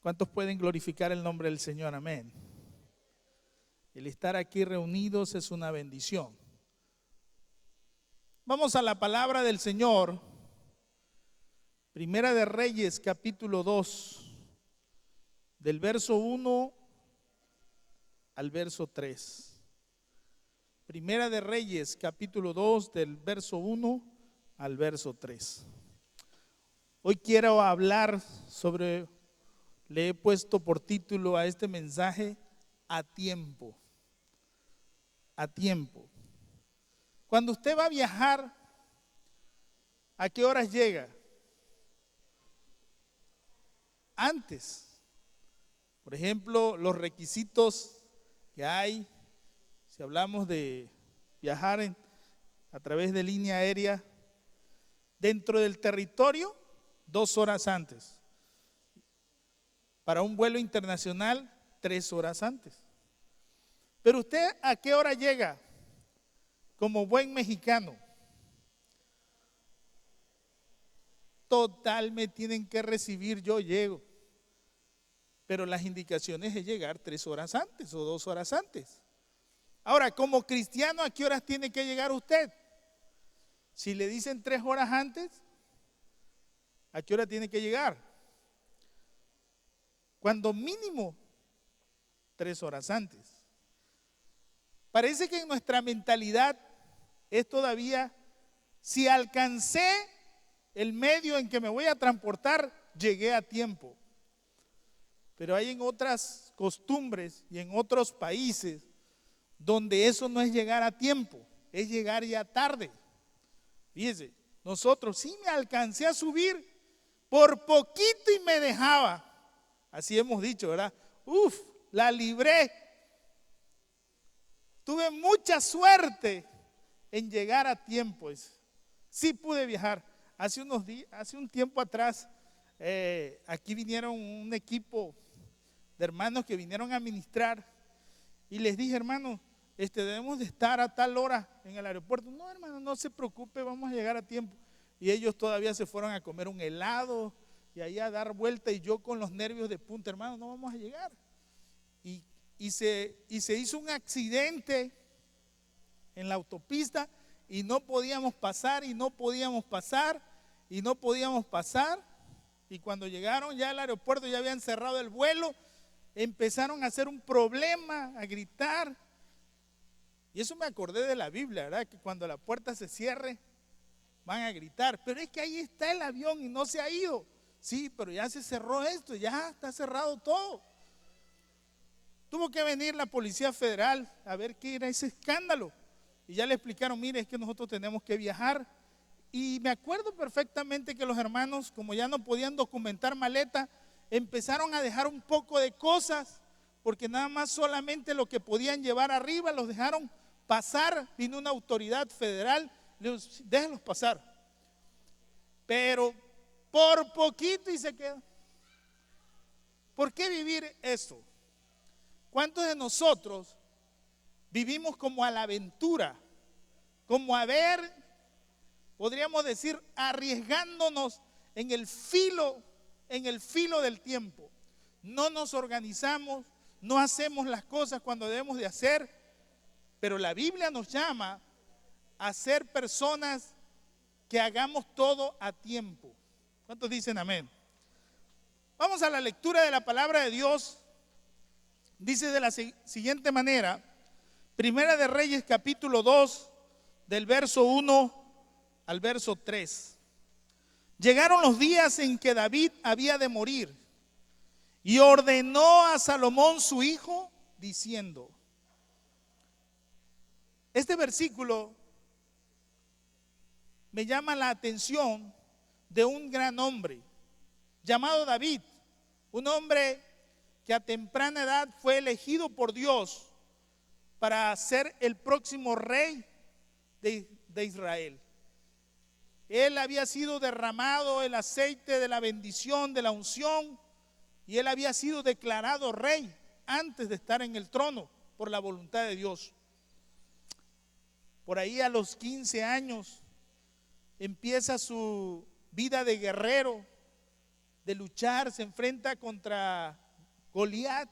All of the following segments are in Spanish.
¿Cuántos pueden glorificar el nombre del Señor? Amén. El estar aquí reunidos es una bendición. Vamos a la palabra del Señor. Primera de Reyes, capítulo 2, del verso 1 al verso 3. Primera de Reyes, capítulo 2, del verso 1 al verso 3. Hoy quiero hablar sobre, le he puesto por título a este mensaje, a tiempo. A tiempo. Cuando usted va a viajar, ¿a qué horas llega? Antes. Por ejemplo, los requisitos que hay, si hablamos de viajar a través de línea aérea, dentro del territorio, 2 horas antes. Para un vuelo internacional, 3 horas antes. Pero usted, ¿a qué hora llega? Como buen mexicano. Total, me tienen que recibir, yo llego. Pero las indicaciones es llegar 3 horas antes o 2 horas antes. Ahora, como cristiano, ¿a qué horas tiene que llegar usted? Si le dicen 3 horas antes, ¿a qué hora tiene que llegar? Cuando mínimo 3 horas antes. Parece que en nuestra mentalidad es todavía, si alcancé el medio en que me voy a transportar, llegué a tiempo. Pero hay en otras costumbres y en otros países donde eso no es llegar a tiempo, es llegar ya tarde. Fíjese, nosotros sí me alcancé a subir por poquito y me dejaba. Así hemos dicho, ¿verdad? La libré. Tuve mucha suerte en llegar a tiempo. Sí pude viajar. Hace un tiempo atrás, aquí vinieron un equipo de hermanos que vinieron a ministrar y les dije, hermano, debemos de estar a tal hora en el aeropuerto. No, hermano, no se preocupe, vamos a llegar a tiempo. Y ellos todavía se fueron a comer un helado y ahí a dar vuelta y yo con los nervios de punta, hermano, no vamos a llegar. Y se hizo un accidente en la autopista y no podíamos pasar y no podíamos pasar y no podíamos pasar. Y cuando llegaron ya al aeropuerto, ya habían cerrado el vuelo, empezaron a hacer un problema, a gritar. Y eso me acordé de la Biblia, ¿verdad? Que cuando la puerta se cierre, van a gritar. Pero es que ahí está el avión y no se ha ido. Sí, pero ya se cerró esto, ya está cerrado todo. Tuvo que venir la Policía Federal a ver qué era ese escándalo. Y ya le explicaron, mire, es que nosotros tenemos que viajar. Y me acuerdo perfectamente que los hermanos, como ya no podían documentar maleta, empezaron a dejar un poco de cosas, porque nada más solamente lo que podían llevar arriba los dejaron pasar. Vino una autoridad federal, les dijo, déjenlos pasar. Pero por poquito y se queda. ¿Por qué vivir eso? ¿Cuántos de nosotros vivimos como a la aventura? Como a ver, podríamos decir, arriesgándonos en el filo del tiempo. No nos organizamos, no hacemos las cosas cuando debemos de hacer, pero la Biblia nos llama a ser personas que hagamos todo a tiempo. ¿Cuántos dicen amén? Vamos a la lectura de la palabra de Dios. Dice de la siguiente manera, Primera de Reyes capítulo 2, del verso 1 al verso 3. Llegaron los días en que David había de morir y ordenó a Salomón su hijo diciendo, este versículo me llama la atención de un gran hombre llamado David, un hombre que a temprana edad fue elegido por Dios para ser el próximo rey de Israel. Él había sido derramado el aceite de la bendición, de la unción, y él había sido declarado rey antes de estar en el trono por la voluntad de Dios. Por ahí a los 15 años empieza su vida de guerrero de luchar, se enfrenta contra Goliat,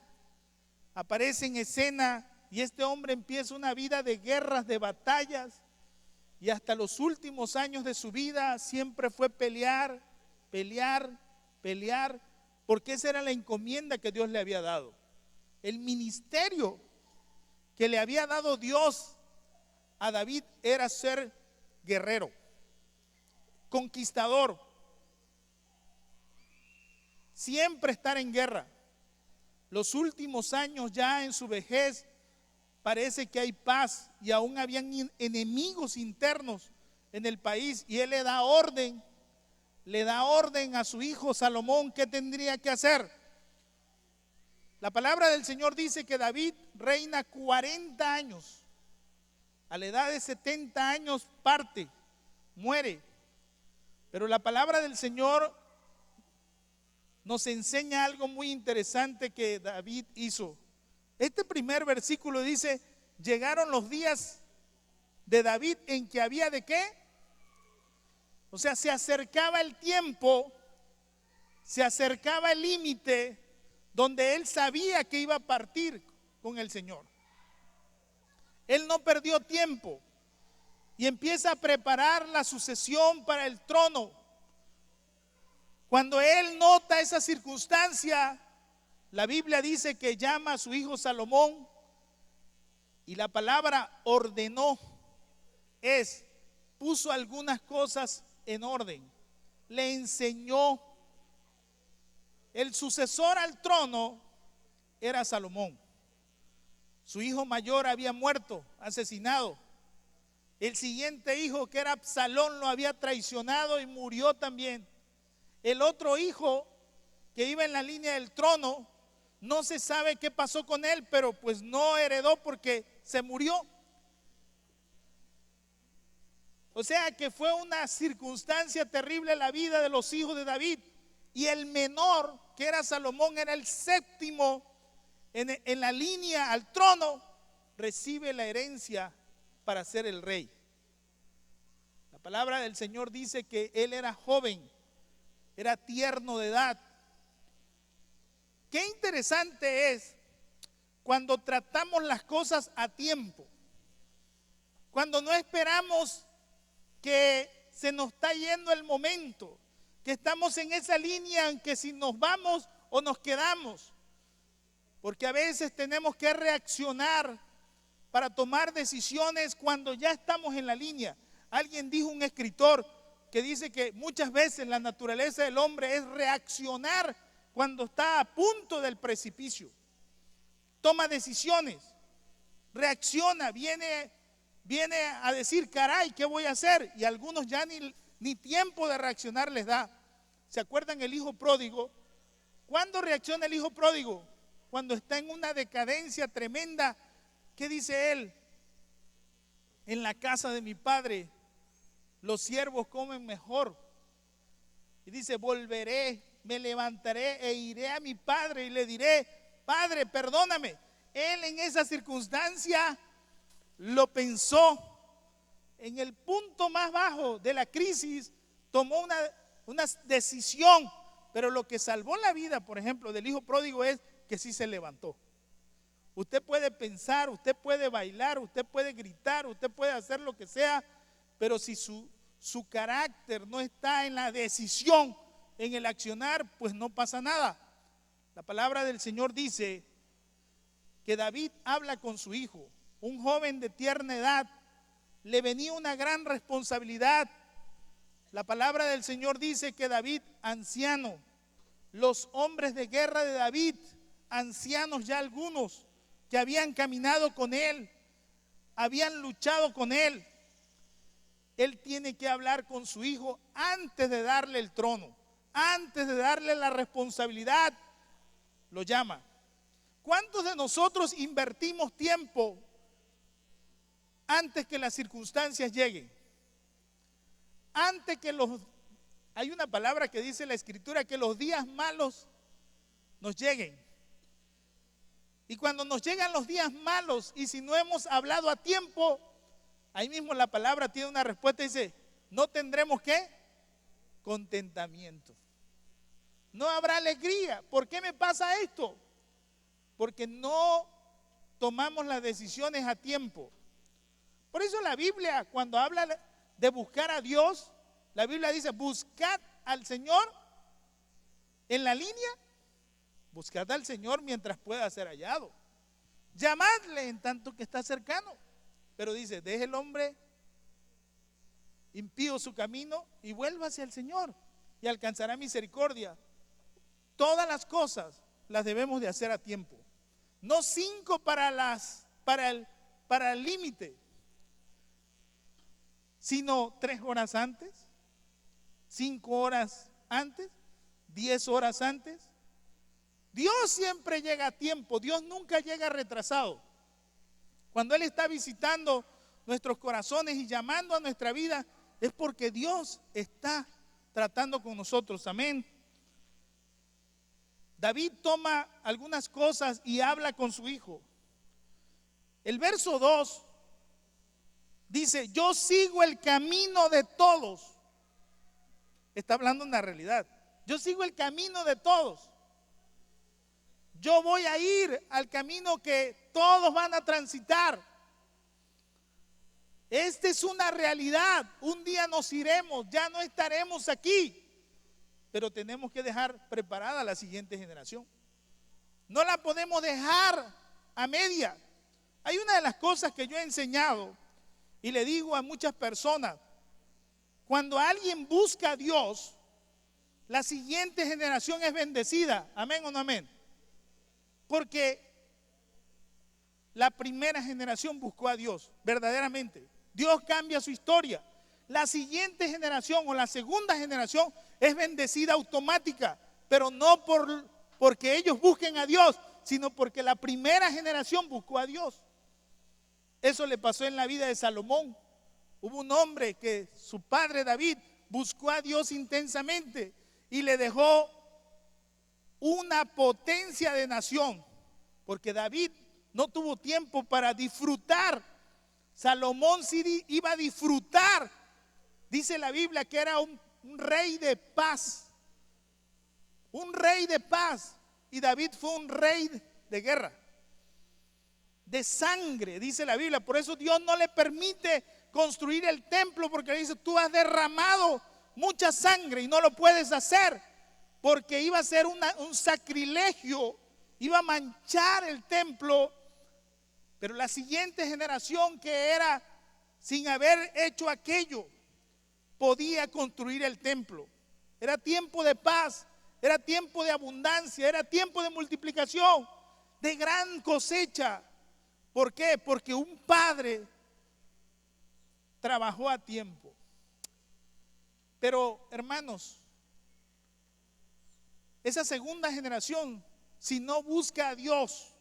aparece en escena y este hombre empieza una vida de guerras, de batallas, y hasta los últimos años de su vida siempre fue pelear, pelear, pelear, porque esa era la encomienda que Dios le había dado. El ministerio que le había dado Dios a David era ser guerrero, conquistador, siempre estar en guerra. Los últimos años, ya en su vejez, parece que hay paz y aún habían enemigos internos en el país, y él le da orden a su hijo Salomón qué tendría que hacer. La palabra del Señor dice que David reina 40 años. A la edad de 70 años parte, muere. Pero la palabra del Señor nos enseña algo muy interesante que David hizo. Este primer versículo dice: llegaron los días de David en que había ¿de qué? O sea, se acercaba el tiempo, se acercaba el límite donde él sabía que iba a partir con el Señor. Él no perdió tiempo y empieza a preparar la sucesión para el trono. Cuando él nota esa circunstancia, la Biblia dice que llama a su hijo Salomón, y la palabra ordenó puso algunas cosas en orden, le enseñó. El sucesor al trono era Salomón. Su hijo mayor había muerto, asesinado. El siguiente hijo, que era Absalón, lo había traicionado y murió también. El otro hijo que iba en la línea del trono, no se sabe qué pasó con él, pero pues no heredó porque se murió. O sea que fue una circunstancia terrible la vida de los hijos de David. Y el menor, que era Salomón, era el séptimo en la línea al trono, recibe la herencia para ser el rey. La palabra del Señor dice que él era joven, era tierno de edad. Qué interesante es cuando tratamos las cosas a tiempo, cuando no esperamos que se nos está yendo el momento, que estamos en esa línea en que si nos vamos o nos quedamos, porque a veces tenemos que reaccionar para tomar decisiones cuando ya estamos en la línea. Alguien dijo, un escritor, que dice que muchas veces la naturaleza del hombre es reaccionar cuando está a punto del precipicio. Toma decisiones, reacciona, viene a decir, caray, ¿qué voy a hacer? Y algunos ya ni tiempo de reaccionar les da. ¿Se acuerdan el hijo pródigo? ¿Cuándo reacciona el hijo pródigo? Cuando está en una decadencia tremenda. ¿Qué dice él? En la casa de mi padre los siervos comen mejor. Y dice, volveré, me levantaré e iré a mi padre y le diré, Padre, perdóname. Él en esa circunstancia lo pensó. En el punto más bajo de la crisis tomó una decisión, pero lo que salvó la vida, por ejemplo, del hijo pródigo es que sí se levantó. Usted puede pensar, usted puede bailar, usted puede gritar, usted puede hacer lo que sea, pero si su carácter no está en la decisión, en el accionar, pues no pasa nada. La palabra del Señor dice que David habla con su hijo, un joven de tierna edad. Le venía una gran responsabilidad. La palabra del Señor dice que David, anciano, los hombres de guerra de David, ancianos ya algunos, que habían caminado con él, habían luchado con él. Él tiene que hablar con su hijo antes de darle el trono, antes de darle la responsabilidad, lo llama. ¿Cuántos de nosotros invertimos tiempo antes que las circunstancias lleguen? Antes que hay una palabra que dice la Escritura, que los días malos nos lleguen. Y cuando nos llegan los días malos y si no hemos hablado a tiempo, ahí mismo la palabra tiene una respuesta, dice, no tendremos ¿qué? Contentamiento. no habrá alegría. ¿Por qué me pasa esto? Porque no tomamos las decisiones a tiempo. Por eso la Biblia, cuando habla de buscar a Dios, la Biblia dice, buscad al Señor en la línea, buscad al Señor mientras pueda ser hallado. Llamadle en tanto que está cercano. Pero dice, deje el hombre impío su camino y vuelva hacia el Señor y alcanzará misericordia. Todas las cosas las debemos de hacer a tiempo. No 5 para el límite, sino 3 horas antes, 5 horas antes, 10 horas antes. Dios siempre llega a tiempo, Dios nunca llega retrasado. Cuando Él está visitando nuestros corazones y llamando a nuestra vida, es porque Dios está tratando con nosotros. Amén. David toma algunas cosas y habla con su hijo. El verso 2 dice, yo sigo el camino de todos. Está hablando en la realidad. Yo sigo el camino de todos. Yo voy a ir al camino que todos van a transitar. Esta es una realidad. Un día nos iremos, ya no estaremos aquí. Pero tenemos que dejar preparada a la siguiente generación. No la podemos dejar a media. Hay una de las cosas que yo he enseñado y le digo a muchas personas, cuando alguien busca a Dios, la siguiente generación es bendecida. ¿Amén o no amén? Porque la primera generación buscó a Dios, verdaderamente. Dios cambia su historia. La siguiente generación o la segunda generación es bendecida automática, pero no porque ellos busquen a Dios, sino porque la primera generación buscó a Dios. Eso le pasó en la vida de Salomón. Hubo un hombre que su padre David buscó a Dios intensamente y le dejó una potencia de nación, porque David no tuvo tiempo para disfrutar. Salomón sí iba a disfrutar. Dice la Biblia que era un rey de paz. Un rey de paz. Y David fue un rey de guerra. De sangre, dice la Biblia. Por eso Dios no le permite construir el templo, porque le dice, tú has derramado mucha sangre y no lo puedes hacer, porque iba a ser un sacrilegio, iba a manchar el templo. Pero la siguiente generación, que era sin haber hecho aquello, podía construir el templo. Era tiempo de paz, era tiempo de abundancia, era tiempo de multiplicación, de gran cosecha. ¿Por qué? Porque un padre trabajó a tiempo. Pero, hermanos, esa segunda generación, si no busca a Dios,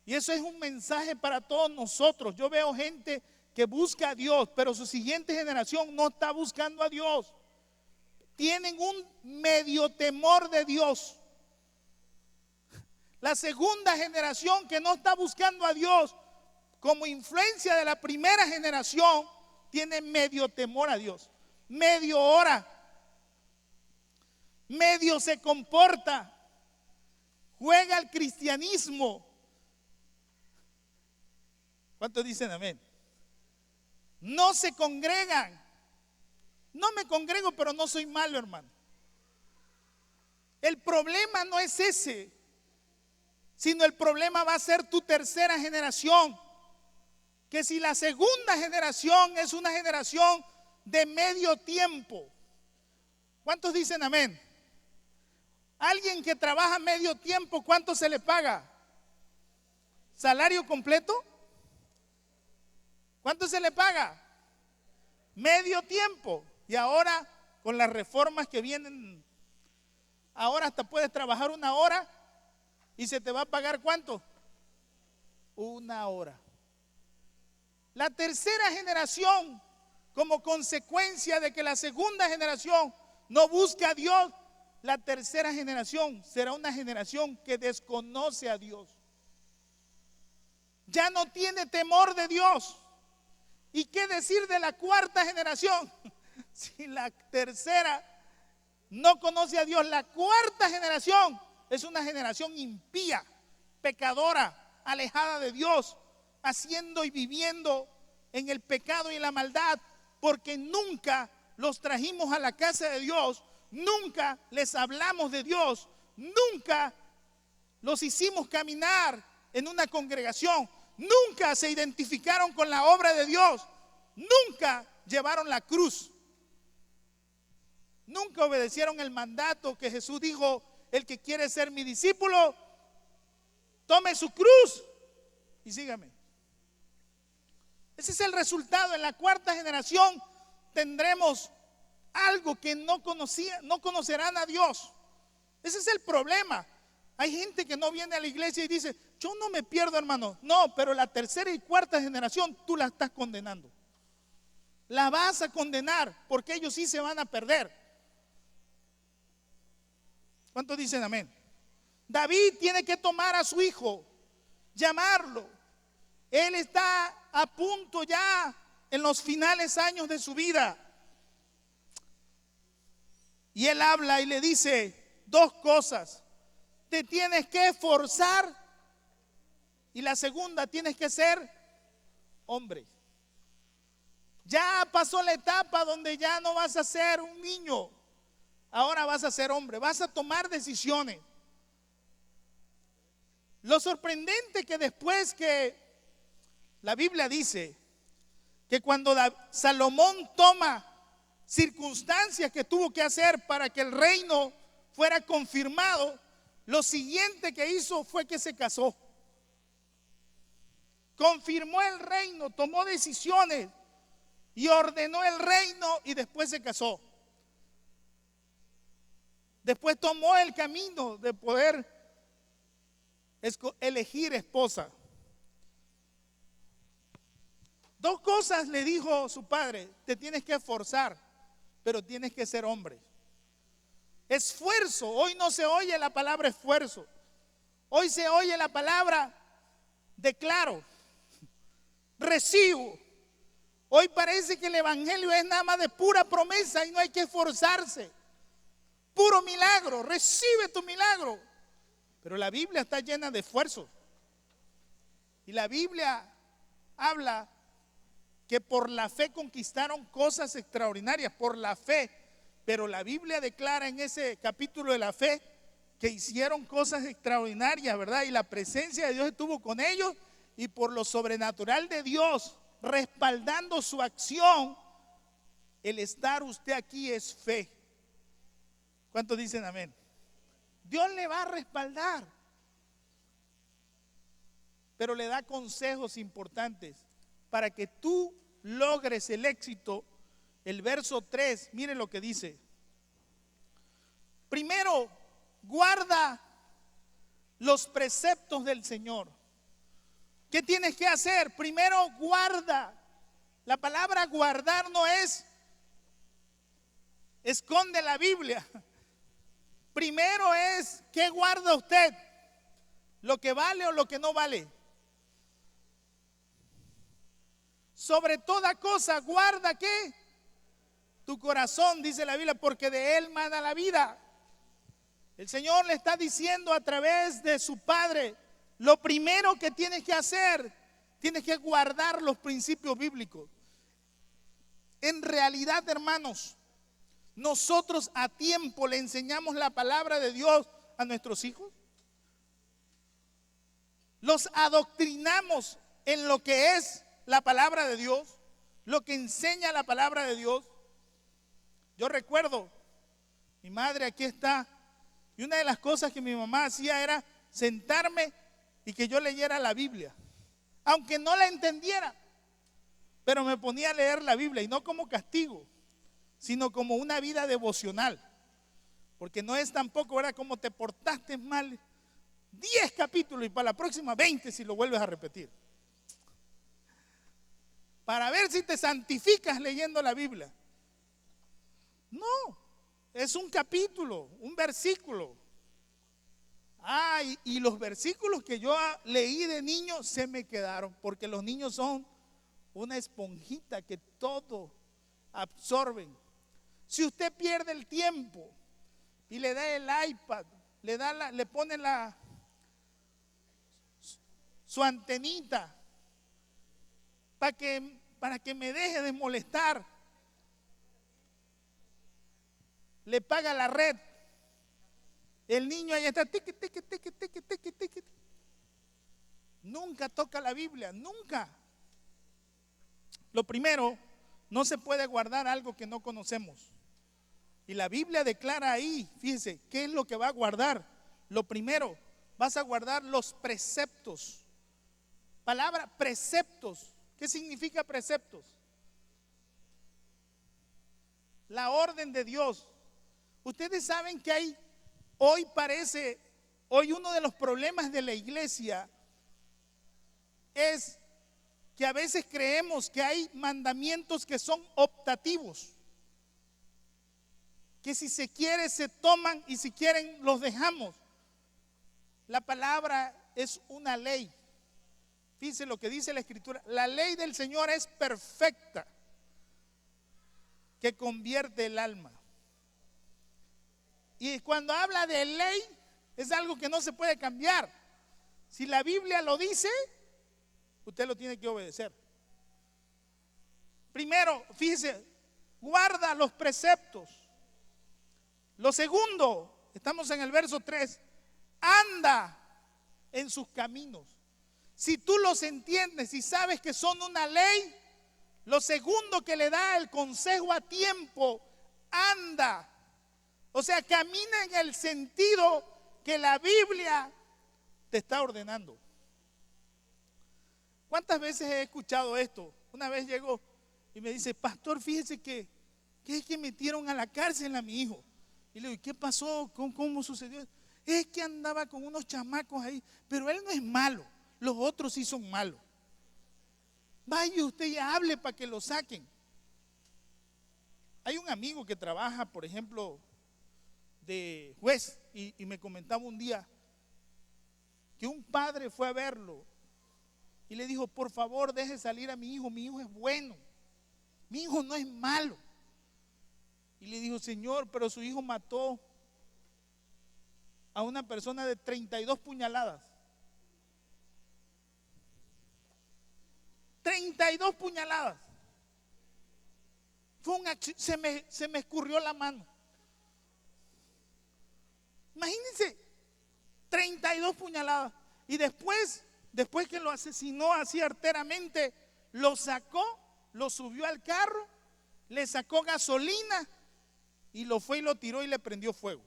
y eso es un mensaje para todos nosotros. Yo veo gente que busca a Dios, pero su siguiente generación no está buscando a Dios. Tienen un medio temor de Dios. La segunda generación que no está buscando a Dios, como influencia de la primera generación, tiene medio temor a Dios. Medio ora, medio se comporta, juega al cristianismo. ¿Cuántos dicen amén? No se congregan. No me congrego, pero no soy malo, hermano. El problema no es ese, sino el problema va a ser tu tercera generación. Que si la segunda generación es una generación de medio tiempo. ¿Cuántos dicen amén? Alguien que trabaja medio tiempo, ¿cuánto se le paga? ¿Salario completo? ¿Cuánto se le paga? Medio tiempo. Y ahora, con las reformas que vienen, ahora hasta puedes trabajar 1 hora y se te va a pagar ¿cuánto? 1 hora. La tercera generación, como consecuencia de que la segunda generación no busca a Dios, la tercera generación será una generación que desconoce a Dios. Ya no tiene temor de Dios. ¿Y qué decir de la cuarta generación? Si la tercera no conoce a Dios. La cuarta generación es una generación impía, pecadora, alejada de Dios, haciendo y viviendo en el pecado y en la maldad, porque nunca los trajimos a la casa de Dios, nunca les hablamos de Dios, nunca los hicimos caminar en una congregación, nunca se identificaron con la obra de Dios, nunca llevaron la cruz, nunca obedecieron el mandato que Jesús dijo: el que quiere ser mi discípulo, tome su cruz y sígame. Ese es el resultado. En la cuarta generación tendremos algo que no conocerán a Dios. Ese es el problema. Hay gente que no viene a la iglesia y dice: yo no me pierdo, hermano. No, pero la tercera y cuarta generación tú la estás condenando. La vas a condenar, porque ellos sí se van a perder. ¿Cuántos dicen amén? David tiene que tomar a su hijo, llamarlo. Él está a punto ya en los finales años de su vida. Y él habla y le dice dos cosas: te tienes que esforzar, y la segunda, tienes que ser hombre. Ya pasó la etapa donde ya no vas a ser un niño, ahora vas a ser hombre, vas a tomar decisiones. Lo sorprendente que después que la Biblia dice que cuando Salomón toma circunstancias que tuvo que hacer para que el reino fuera confirmado, lo siguiente que hizo fue que se casó. Confirmó el reino, tomó decisiones y ordenó el reino, y después se casó. Después tomó el camino de poder elegir esposa. Dos cosas le dijo su padre: te tienes que esforzar, pero tienes que ser hombre. Esfuerzo. Hoy no se oye la palabra esfuerzo. Hoy se oye la palabra declaro, recibo. Hoy parece que el evangelio es nada más de pura promesa y no hay que esforzarse. Puro milagro, recibe tu milagro. Pero la Biblia está llena de esfuerzo. Y la Biblia habla que por la fe conquistaron cosas extraordinarias, por la fe. Pero la Biblia declara en ese capítulo de la fe que hicieron cosas extraordinarias, ¿verdad? Y la presencia de Dios estuvo con ellos, y por lo sobrenatural de Dios respaldando su acción, el estar usted aquí es fe. ¿Cuántos dicen amén? Dios le va a respaldar, pero le da consejos importantes para que tú logres el éxito. El verso 3, mire lo que dice: primero, guarda los preceptos del Señor. ¿Qué tienes que hacer? Primero, guarda. La palabra guardar no es esconde la Biblia. Primero es, ¿qué guarda usted? ¿Lo que vale o lo que no vale? Sobre toda cosa, guarda ¿qué? Tu corazón, dice la Biblia, porque de él mana la vida. El Señor le está diciendo a través de su Padre: lo primero que tienes que hacer, tienes que guardar los principios bíblicos. En realidad, hermanos, nosotros a tiempo le enseñamos la palabra de Dios a nuestros hijos. Los adoctrinamos en lo que es la palabra de Dios, lo que enseña la palabra de Dios. Yo recuerdo, mi madre aquí está, y una de las cosas que mi mamá hacía era sentarme y que yo leyera la Biblia, aunque no la entendiera, pero me ponía a leer la Biblia, y no como castigo, sino como una vida devocional, porque no es tampoco, ¿verdad?, como te portaste mal 10 capítulos y para la próxima 20 si lo vuelves a repetir, para ver si te santificas leyendo la Biblia. No, es un capítulo, un versículo. Y los versículos que yo leí de niño se me quedaron, porque los niños son una esponjita que todo absorben. Si usted pierde el tiempo y le da el iPad, le pone su antenita para que me deje de molestar. Le paga la red. El niño ahí está, tiqui, tiqui, tiqui, tiqui, tiqui, tiqui. Nunca toca la Biblia, nunca. Lo primero, no se puede guardar algo que no conocemos. Y la Biblia declara ahí, fíjense, ¿qué es lo que va a guardar? Lo primero, vas a guardar los preceptos. Palabra preceptos. ¿Qué significa preceptos? La orden de Dios. Ustedes saben que hoy uno de los problemas de la iglesia es que a veces creemos que hay mandamientos que son optativos, que si se quiere se toman y si quieren los dejamos. La palabra es una ley. Fíjense lo que dice la Escritura. La ley del Señor es perfecta, que convierte el alma. Y cuando habla de ley, es algo que no se puede cambiar. Si la Biblia lo dice, usted lo tiene que obedecer. Primero, fíjese, guarda los preceptos. Lo segundo, estamos en el verso 3, anda en sus caminos. Si tú los entiendes y sabes que son una ley, lo segundo que le da el consejo a tiempo, anda. O sea, camina en el sentido que la Biblia te está ordenando. ¿Cuántas veces he escuchado esto? Una vez llegó y me dice, pastor, fíjese que es que metieron a la cárcel a mi hijo. Y le digo, ¿qué pasó? ¿Cómo sucedió? Es que andaba con unos chamacos ahí, pero él no es malo, los otros sí son malos. Vaya usted y hable para que lo saquen. Hay un amigo que trabaja, por ejemplo, de juez y me comentaba un día que un padre fue a verlo y le dijo, por favor deje salir a mi hijo es bueno, mi hijo no es malo. Y le dijo, señor, pero su hijo mató a una persona de 32 puñaladas. 32 puñaladas. Fue se me escurrió la mano. Imagínense, 32 puñaladas. Y después que lo asesinó así arteramente, lo sacó, lo subió al carro, le sacó gasolina y lo fue y lo tiró y le prendió fuego.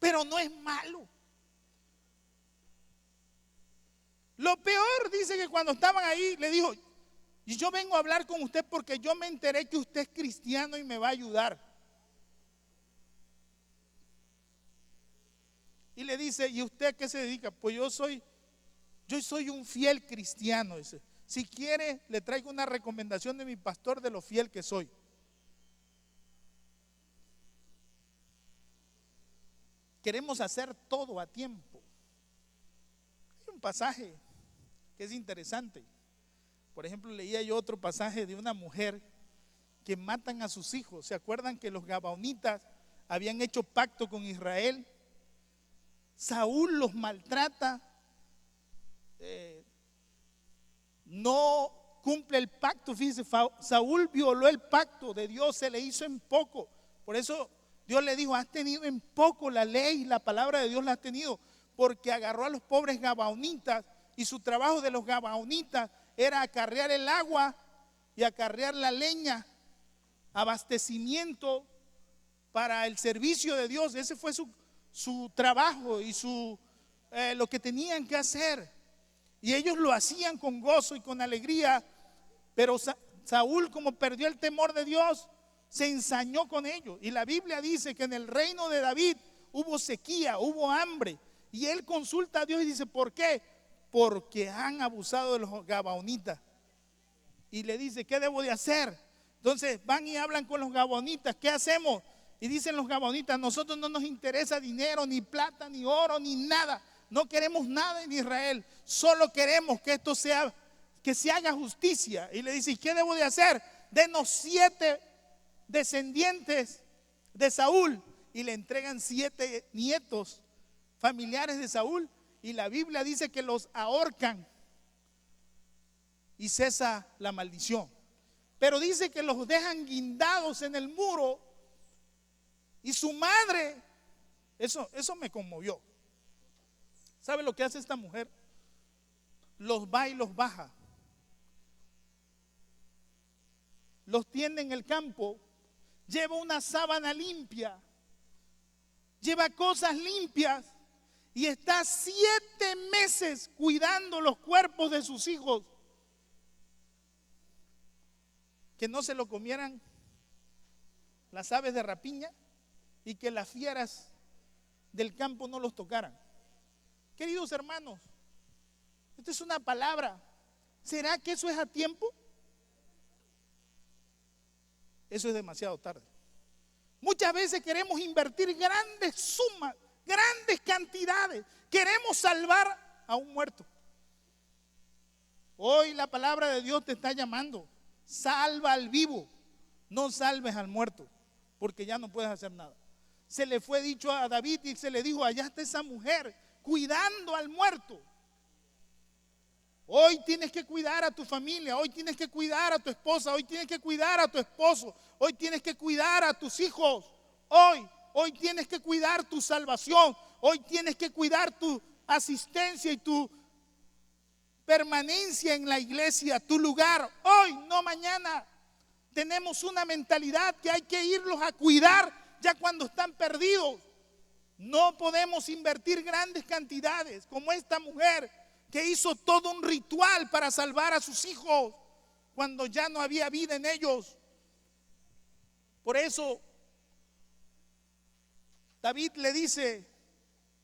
Pero no es malo. Lo peor, dice que cuando estaban ahí, le dijo, y yo vengo a hablar con usted porque yo me enteré que usted es cristiano y me va a ayudar. Y le dice, ¿y usted a qué se dedica? Pues yo soy un fiel cristiano. Dice, si quiere, le traigo una recomendación de mi pastor de lo fiel que soy. Queremos hacer todo a tiempo. Hay un pasaje que es interesante. Por ejemplo, leía yo otro pasaje de una mujer que matan a sus hijos. ¿Se acuerdan que los gabaonitas habían hecho pacto con Israel? Saúl los maltrata, no cumple el pacto. Fíjense, Saúl violó el pacto de Dios, se le hizo en poco. Por eso Dios le dijo, has tenido en poco la ley, la palabra de Dios la has tenido, porque agarró a los pobres gabaonitas y su trabajo de los gabaonitas era acarrear el agua y acarrear la leña, abastecimiento para el servicio de Dios. Ese fue su trabajo y lo que tenían que hacer. Y ellos lo hacían con gozo y con alegría, pero Saúl, como perdió el temor de Dios, se ensañó con ellos. Y la Biblia dice que en el reino de David hubo sequía, hubo hambre. Y él consulta a Dios y dice, ¿por qué? Porque han abusado de los gabaonitas. Y le dice, ¿qué debo de hacer? Entonces van y hablan con los gabaonitas, ¿qué hacemos? Y dicen los gabaonitas, nosotros no nos interesa dinero, ni plata, ni oro, ni nada. No queremos nada en Israel, solo queremos que esto sea, que se haga justicia. Y le dice, ¿qué debo de hacer? Denos 7 descendientes de Saúl y le entregan 7 nietos familiares de Saúl y la Biblia dice que los ahorcan y cesa la maldición. Pero dice que los dejan guindados en el muro y su madre, eso me conmovió. ¿Sabe lo que hace esta mujer? Los va y los baja. Los tiende en el campo, lleva una sábana limpia, lleva cosas limpias y está 7 meses cuidando los cuerpos de sus hijos, que no se lo comieran las aves de rapiña y que las fieras del campo no los tocaran. Queridos hermanos, esta es una palabra. ¿Será que eso es a tiempo? Eso es demasiado tarde. Muchas veces queremos invertir grandes sumas, grandes cantidades. Queremos salvar a un muerto. Hoy la palabra de Dios te está llamando. Salva al vivo, no salves al muerto, porque ya no puedes hacer nada. Se le fue dicho a David y se le dijo, allá está esa mujer cuidando al muerto. Hoy tienes que cuidar a tu familia, hoy tienes que cuidar a tu esposa, hoy tienes que cuidar a tu esposo, hoy tienes que cuidar a tus hijos, hoy tienes que cuidar tu salvación, hoy tienes que cuidar tu asistencia y tu permanencia en la iglesia, tu lugar, hoy, no mañana. Tenemos una mentalidad que hay que irlos a cuidar ya cuando están perdidos. No podemos invertir grandes cantidades como esta mujer que hizo todo un ritual para salvar a sus hijos cuando ya no había vida en ellos. Por eso David le dice,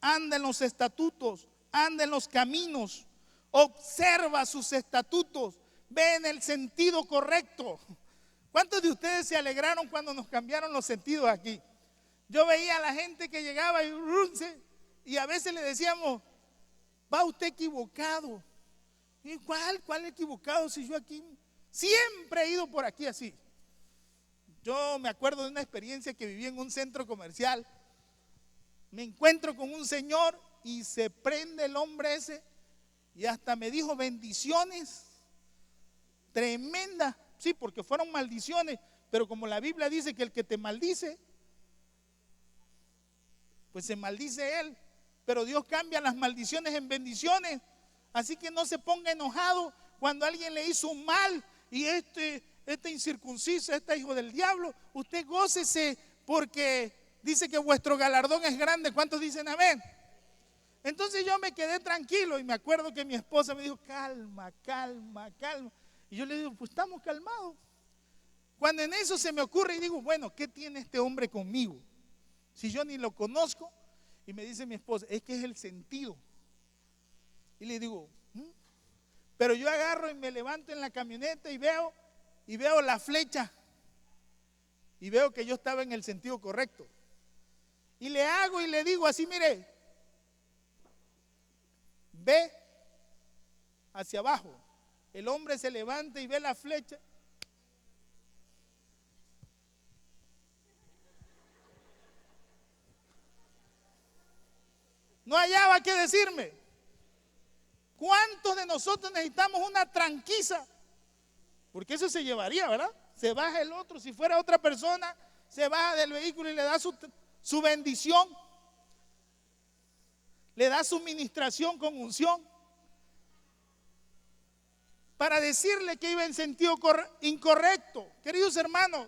anda en los estatutos, anda en los caminos, observa sus estatutos, ve en el sentido correcto. ¿Cuántos de ustedes se alegraron cuando nos cambiaron los sentidos aquí? Yo veía a la gente que llegaba y a veces le decíamos, va usted equivocado. ¿Y cuál equivocado? Si yo aquí siempre he ido por aquí así. Yo me acuerdo de una experiencia que viví en un centro comercial. Me encuentro con un señor y se prende el hombre ese y hasta me dijo bendiciones tremendas. Sí, porque fueron maldiciones, pero como la Biblia dice que el que te maldice, pues se maldice él. Pero Dios cambia las maldiciones en bendiciones. Así que no se ponga enojado cuando alguien le hizo un mal y este incircunciso, este hijo del diablo. Usted gócese porque dice que vuestro galardón es grande. ¿Cuántos dicen amén? Entonces yo me quedé tranquilo y me acuerdo que mi esposa me dijo, calma, calma, calma. Y yo le digo, pues estamos calmados. Cuando en eso se me ocurre y digo, bueno, ¿qué tiene este hombre conmigo? Si yo ni lo conozco. Y me dice mi esposa, es que es el sentido. Y le digo, pero yo agarro y me levanto en la camioneta y veo la flecha. Y veo que yo estaba en el sentido correcto. Y le hago y le digo así, mire, ve hacia abajo. El hombre se levanta y ve la flecha. No hallaba qué decirme. ¿Cuántos de nosotros necesitamos una tranquiza? Porque eso se llevaría, ¿verdad? Se baja el otro, si fuera otra persona, se baja del vehículo y le da su bendición. Le da su ministración con unción. Para decirle que iba en sentido incorrecto. Queridos hermanos,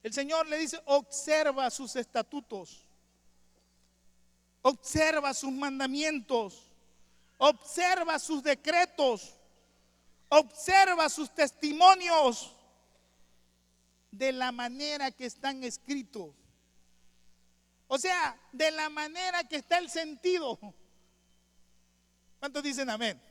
el Señor le dice, observa sus estatutos. Observa sus mandamientos, observa sus decretos, observa sus testimonios de la manera que están escritos. O sea, de la manera que está el sentido. ¿Cuántos dicen amén?